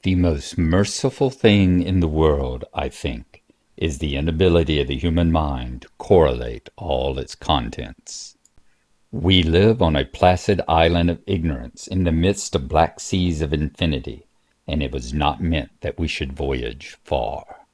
The most merciful thing in the world, I think, is the inability of the human mind to correlate all its contents. We live on a placid island of ignorance in the midst of black seas of infinity, and it was not meant that we should voyage far.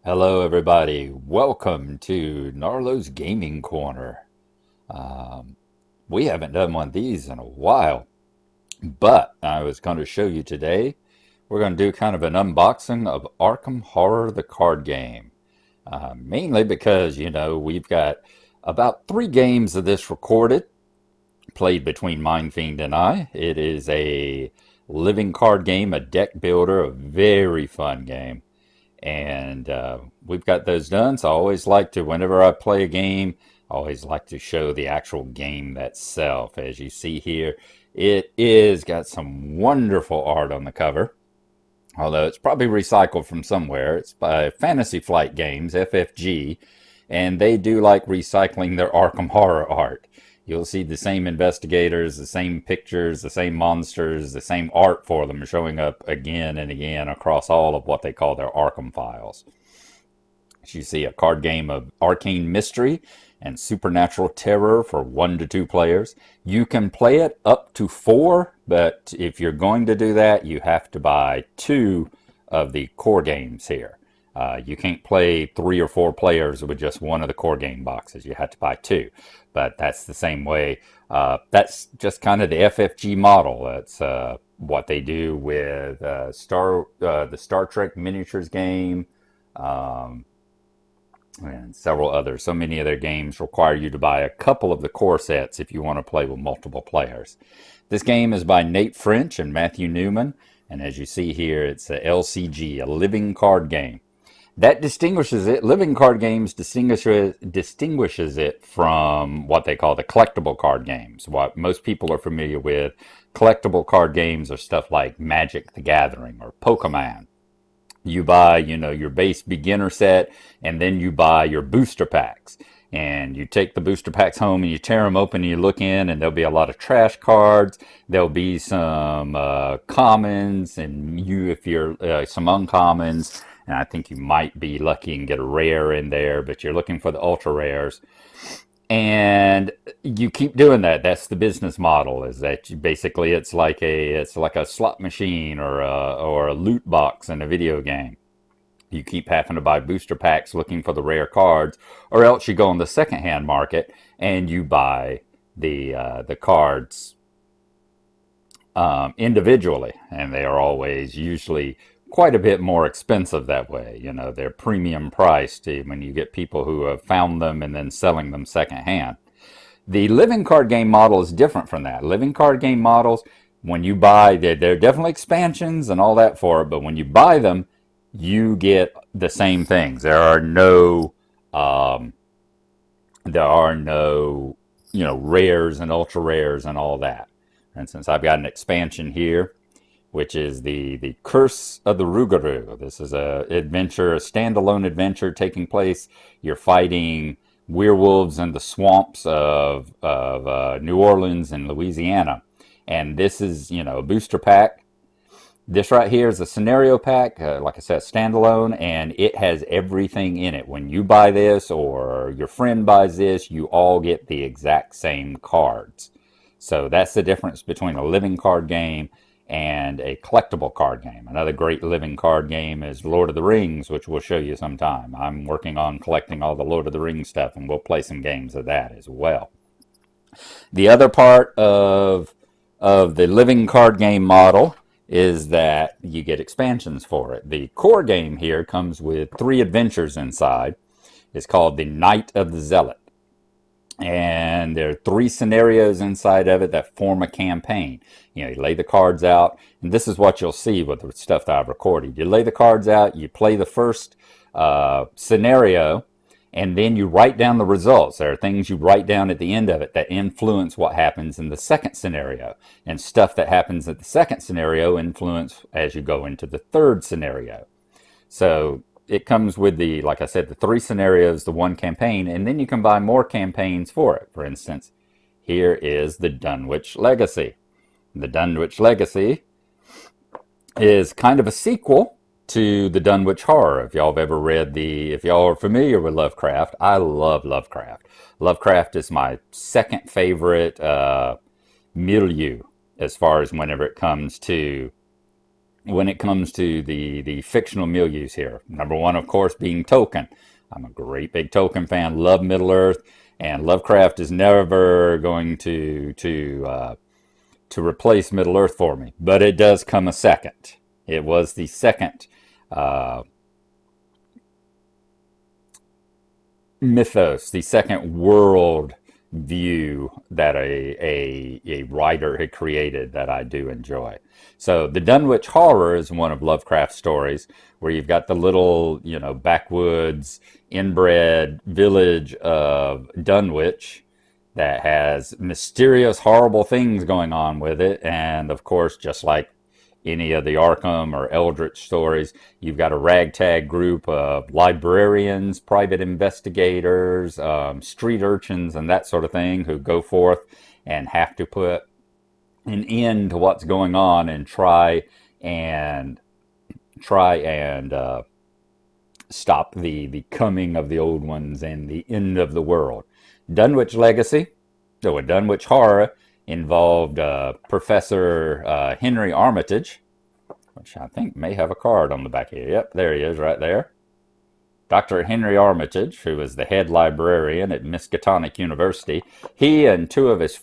Hello, everybody. Welcome to Gnarlo's Gaming Corner. We haven't done one of these in a while, but I was going to show you today. We're going to do kind of an unboxing of Arkham Horror, the card game. Mainly because, we've got about 3 games of this recorded, played between Mindfiend and I. It is a living card game, a deck builder, a very fun game. And we've got those done, so I always like to, whenever I play a game, I always like to show the actual game itself. As you see here, it is got some wonderful art on the cover, although it's probably recycled from somewhere. It's by Fantasy Flight Games, FFG, and they do like recycling their Arkham Horror art. You'll see the same investigators, the same pictures, the same monsters, the same art for them showing up again and again across all of what they call their Arkham files. As you see, a card game of arcane mystery and supernatural terror for 1 to 2 players. You can play it up to 4, but if you're going to do that, you have to buy 2 of the core games here. You can't play 3 or 4 players with just one of the core game boxes. You have to buy 2, but that's the same way. That's just kind of the FFG model. That's what they do with the Star Trek miniatures game, and several others. So many of their games require you to buy a couple of the core sets if you want to play with multiple players. This game is by Nate French and Matthew Newman, and as you see here, it's a LCG, a living card game. That distinguishes it. Living card games distinguishes it from what they call the collectible card games. What most people are familiar with, collectible card games are stuff like Magic the Gathering or Pokemon. You buy, your base beginner set, and then you buy your booster packs. And you take the booster packs home and you tear them open and you look in, and there'll be a lot of trash cards. There'll be some commons, and if you're some uncommons. And I think you might be lucky and get a rare in there, but you're looking for the ultra rares. And you keep doing that. That's the business model. Is that basically it's like a slot machine or a loot box in a video game. You keep having to buy booster packs looking for the rare cards, or else you go on the secondhand market and you buy the cards individually, and they are always usually quite a bit more expensive that way. They're premium priced when you get people who have found them and then selling them secondhand. The living card game model is different from that. Living card game models, when you buy, they're definitely expansions and all that for it, but when you buy them, you get the same things. There are no rares and ultra rares and all that. For instance, I've got an expansion here, which is the Curse of the Rougarou. This is a standalone adventure taking place. You're fighting werewolves in the swamps of New Orleans and Louisiana. And this is, a booster pack. This right here is a scenario pack, like I said, standalone, and it has everything in it. When you buy this or your friend buys this, you all get the exact same cards. So that's the difference between a living card game and a collectible card game. Another great living card game is Lord of the Rings, which we'll show you sometime. I'm working on collecting all the Lord of the Rings stuff, and we'll play some games of that as well. The other part of the living card game model is that you get expansions for it. The core game here comes with 3 adventures inside. It's called the Night of the Zealot. And there are 3 scenarios inside of it that form a campaign. You lay the cards out, and this is what you'll see with the stuff that I've recorded. You lay the cards out, you play the first scenario, and then you write down the results. There are things you write down at the end of it that influence what happens in the second scenario, and stuff that happens at the second scenario influence as you go into the third scenario. So it comes with like I said, the 3 scenarios, the 1 campaign, and then you can buy more campaigns for it. For instance, Here is the Dunwich Legacy. The Dunwich Legacy is kind of a sequel to the Dunwich Horror. If y'all have ever read if y'all are familiar with Lovecraft, I love Lovecraft. Lovecraft is my second favorite milieu as far as when it comes to the fictional milieus here. Number one, of course, being Tolkien. I'm a great big Tolkien fan. Love Middle Earth, and Lovecraft is never going to replace Middle Earth for me, but it does come a second. It was the second mythos, the second world view that a writer had created that I do enjoy. So the Dunwich Horror is one of Lovecraft's stories where you've got the little, backwoods inbred village of Dunwich that has mysterious, horrible things going on with it. And of course, just like any of the Arkham or Eldritch stories, you've got a ragtag group of librarians, private investigators, street urchins, and that sort of thing who go forth and have to put an end to what's going on and try and stop the coming of the old ones and the end of the world. Dunwich Legacy, a Dunwich Horror, involved Professor Henry Armitage, which I think may have a card on the back here. Yep, there he is right there. Dr. Henry Armitage, who was the head librarian at Miskatonic University, he and two of his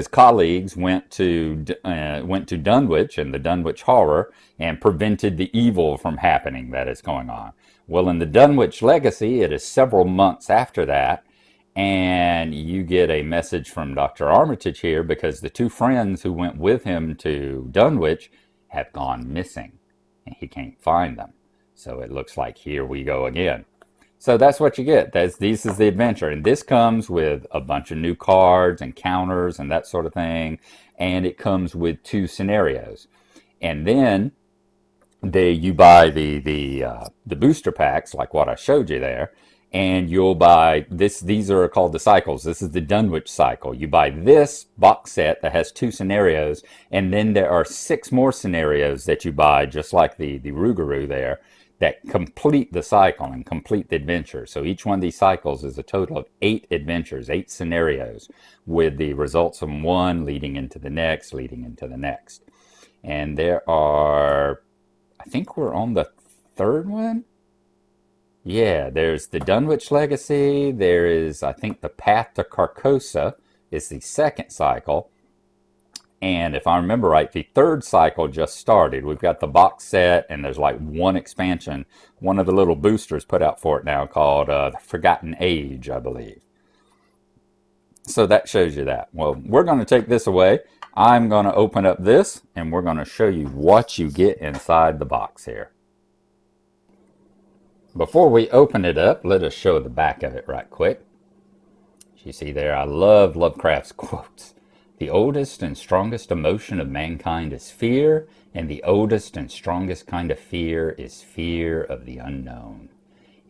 colleagues went to Dunwich and the Dunwich Horror and prevented the evil from happening that is going on. Well, in the Dunwich Legacy, it is several months after that, and you get a message from Dr. Armitage here because the two friends who went with him to Dunwich have gone missing, and he can't find them. So it looks like here we go again. So that's what you get. This is the adventure, and this comes with a bunch of new cards and counters and that sort of thing, and it comes with 2 scenarios. And then you buy the booster packs like what I showed you there, and you'll buy this. These are called the cycles. This is the Dunwich cycle. You buy this box set that has 2 scenarios, and then there are 6 more scenarios that you buy, just like the Rougarou there, that complete the cycle and complete the adventure. So each one of these cycles is a total of 8 adventures, 8 scenarios, with the results from one leading into the next, leading into the next. And there are, I think we're on the 3rd one. Yeah, there's the Dunwich Legacy. There is, I think, the Path to Carcosa is the 2nd cycle. And if I remember right, the 3rd cycle just started. We've got the box set, and there's like 1 expansion. One of the little boosters put out for it now called The Forgotten Age, I believe. So that shows you that. Well, we're going to take this away. I'm going to open up this, and we're going to show you what you get inside the box here. Before we open it up, let us show the back of it right quick. You see there, I love Lovecraft's quotes. The oldest and strongest emotion of mankind is fear, and the oldest and strongest kind of fear is fear of the unknown.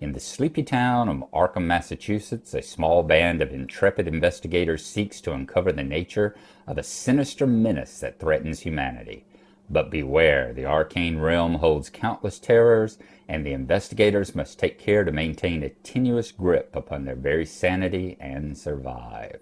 In the sleepy town of Arkham, Massachusetts, a small band of intrepid investigators seeks to uncover the nature of a sinister menace that threatens humanity. But beware, the arcane realm holds countless terrors, and the investigators must take care to maintain a tenuous grip upon their very sanity and survive.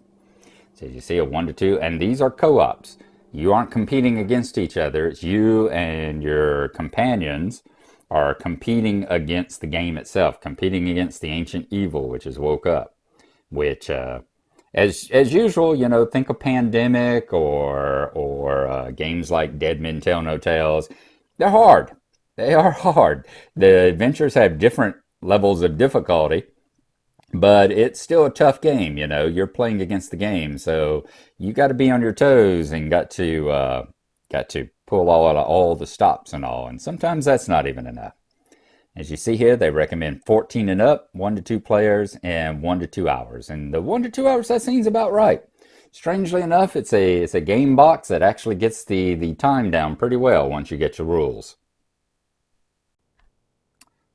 So you see a 1 to 2, and these are co-ops. You aren't competing against each other. It's you and your companions are competing against the game itself, competing against the ancient evil which has woke up. Which, as usual, think of Pandemic or games like Dead Men Tell No Tales. They're hard. They are hard. The adventures have different levels of difficulty, but it's still a tough game. You're playing against the game, so you got to be on your toes and got to pull all the stops and all. And sometimes that's not even enough. As you see here, they recommend 14 and up, 1 to 2 players, and 1 to 2 hours. And the 1 to 2 hours, that seems about right. Strangely enough, it's a game box that actually gets the time down pretty well once you get your rules.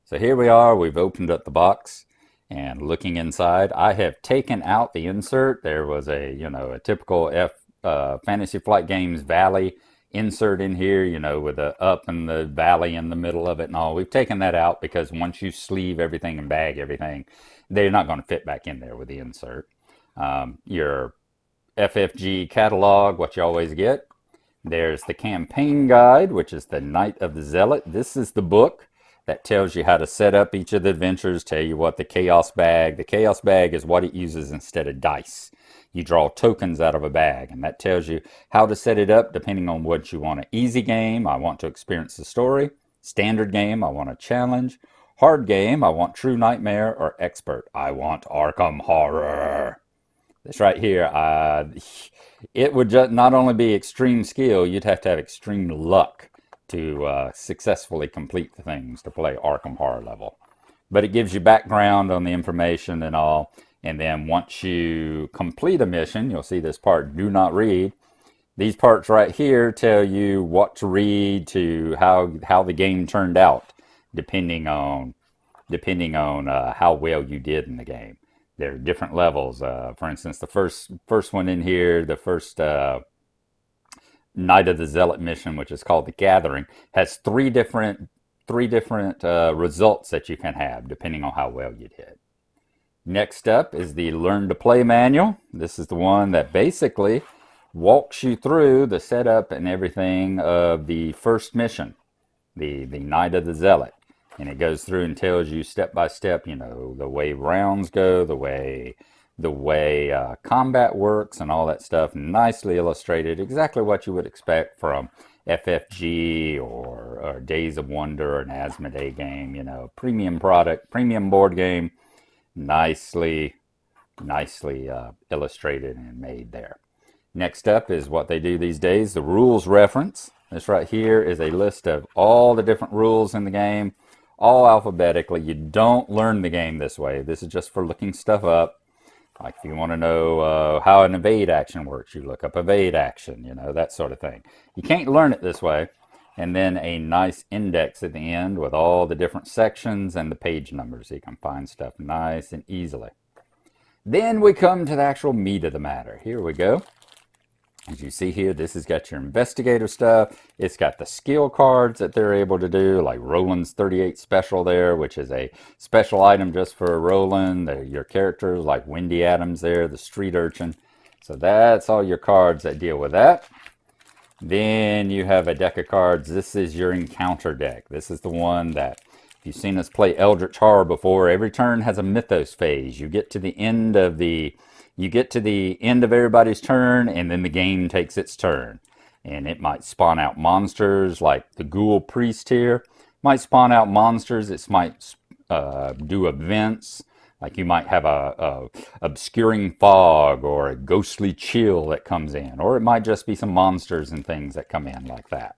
So here we are. We've opened up the box. And looking inside, I have taken out the insert. There was a, a typical Fantasy Flight Games Valley insert in here, with the up and the valley in the middle of it and all. We've taken that out because once you sleeve everything and bag everything, they're not going to fit back in there with the insert. Your FFG catalog, what you always get. There's the campaign guide, which is the Night of the Zealot. This is the book that tells you how to set up each of the adventures, tell you what the chaos bag is what it uses instead of dice. You draw tokens out of a bag, and that tells you how to set it up depending on what you want. An easy game, I want to experience the story. Standard game, I want a challenge. Hard game, I want true nightmare. Or expert, I want Arkham horror. This right here, it would just not only be extreme skill, you'd have to have extreme luck to successfully complete the things to play Arkham Horror level. But it gives you background on the information and all. And then once you complete a mission, you'll see this part, do not read. These parts right here tell you what to read to how the game turned out, depending on how well you did in the game. There are different levels. For instance, the first one in here, the first Night of the Zealot mission, which is called The Gathering, has three different results that you can have depending on how well you did. Next up is the Learn to Play manual. This is the one that basically walks you through the setup and everything of the first mission, the Night of the Zealot. And it goes through and tells you step by step, the way rounds go, the way combat works and all that stuff. Nicely illustrated, exactly what you would expect from FFG or Days of Wonder or an Asmodee game. Premium product, premium board game. Nicely illustrated and made there. Next up is what they do these days, the rules reference. This right here is a list of all the different rules in the game, all alphabetically. You don't learn the game this way. This is just for looking stuff up. Like if you want to know how an evade action works, you look up evade action, that sort of thing. You can't learn it this way. And then a nice index at the end with all the different sections and the page numbers, so you can find stuff nice and easily. Then we come to the actual meat of the matter. Here we go. As you see here, this has got your investigative stuff. It's got the skill cards that they're able to do, like Roland's 38 Special there, which is a special item just for Roland. Your characters like Wendy Adams there, the street urchin. So that's all your cards that deal with that. Then you have a deck of cards. This is your encounter deck. This is the one that, if you've seen us play Eldritch Horror before, every turn has a mythos phase. You get to the end of everybody's turn, and then the game takes its turn. And it might spawn out monsters like the Ghoul Priest here. Might spawn out monsters. It might do events. Like you might have a obscuring fog or a ghostly chill that comes in. Or it might just be some monsters and things that come in like that.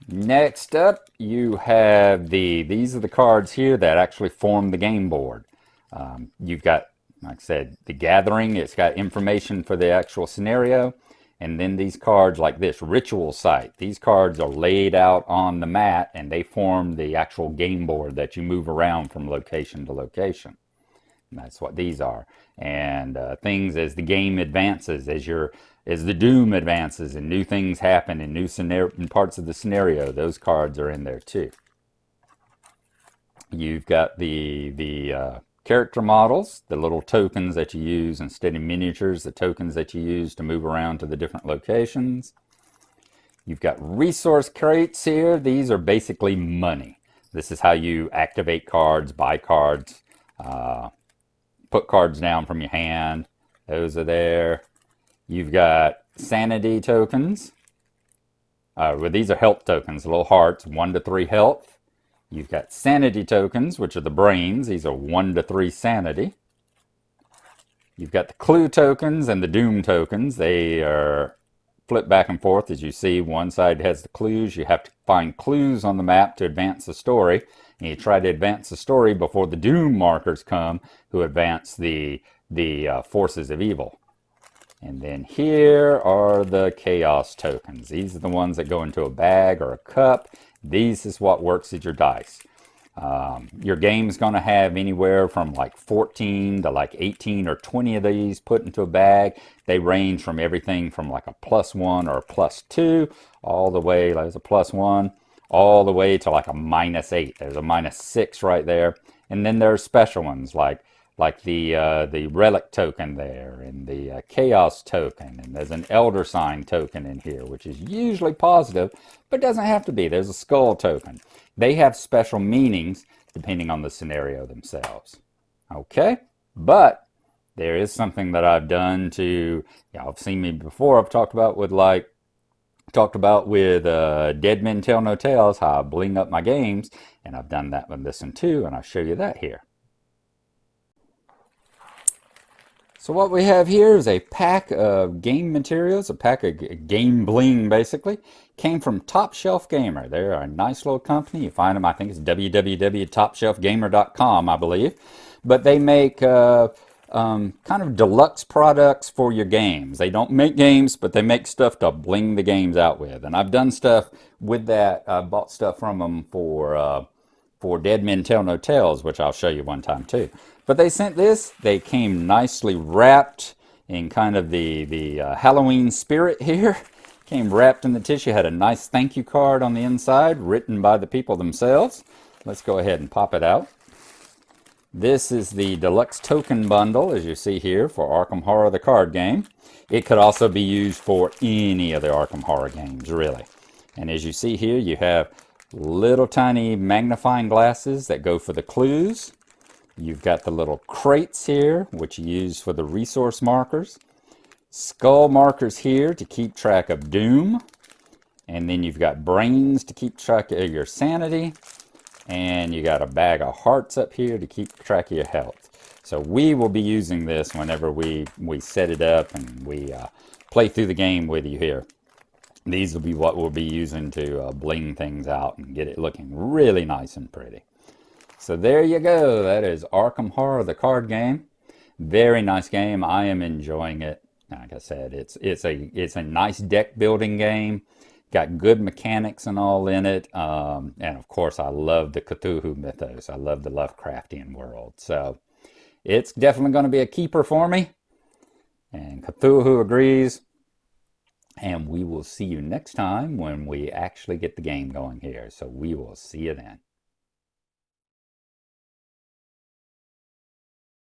Next up, you have these are the cards here that actually form the game board. You've got, like I said, the Gathering. It's got information for the actual scenario. And then these cards like this, Ritual Site. These cards are laid out on the mat and they form the actual game board that you move around from location to location. And that's what these are. And things as the game advances, as the doom advances and new things happen in new parts of the scenario, those cards are in there too. You've got the character models, the little tokens that you use instead of miniatures, the tokens that you use to move around to the different locations. You've got resource crates here. These are basically money. This is how you activate cards, buy cards, put cards down from your hand. Those are there. You've got sanity tokens. Well, these are health tokens, little hearts, 1 to 3 health. You've got sanity tokens, which are the brains. These are 1 to 3 sanity. You've got the clue tokens and the doom tokens. They are flipped back and forth. As you see, one side has the clues. You have to find clues on the map to advance the story. And you try to advance the story before the doom markers come, who advance the forces of evil. And then here are the chaos tokens. These are the ones that go into a bag or a cup. These is what works as your dice. Your game's going to have anywhere from like 14 to like 18 or 20 of these put into a bag. They range from everything from like a +1 or a +2 all the way, there's a +1, all the way to like a -8. There's a -6 right there. And then there's special ones like the relic token there, and the chaos token, and there's an elder sign token in here, which is usually positive, but doesn't have to be. There's a skull token. They have special meanings depending on the scenario themselves. Okay, but there is something that I've done to, y'all have seen me before. I've talked about with Dead Men Tell No Tales, how I bling up my games, and I've done that with this one too, and I'll show you that here. So what we have here is a pack of game materials, a pack of game bling basically. Came from Top Shelf Gamer. They're a nice little company. You find them, I think it's www.topshelfgamer.com, I believe. But they make kind of deluxe products for your games. They don't make games, but they make stuff to bling the games out with. And I've done stuff with that. I bought stuff from them for Dead Men Tell No Tales, which I'll show you one time too. But they sent this. They came nicely wrapped in kind of the Halloween spirit here. Came wrapped in the tissue. Had a nice thank you card on the inside, written by the people themselves. Let's go ahead and pop it out. This is the deluxe token bundle, as you see here, for Arkham Horror, the card game. It could also be used for any of the Arkham Horror games, really. And as you see here, you have little tiny magnifying glasses that go for the clues. You've got the little crates here, which you use for the resource markers. Skull markers here to keep track of doom. And then you've got brains to keep track of your sanity. And you got a bag of hearts up here to keep track of your health. So we will be using this whenever we set it up and we play through the game with you here. These will be what we'll be using to bling things out and get it looking really nice and pretty. So there you go. That is Arkham Horror, the card game. Very nice game. I am enjoying it. Like I said, it's a nice deck building game. Got good mechanics and all in it. And of course, I love the Cthulhu mythos. I love the Lovecraftian world. So it's definitely going to be a keeper for me. And Cthulhu agrees. And we will see you next time when we actually get the game going here. So we will see you then.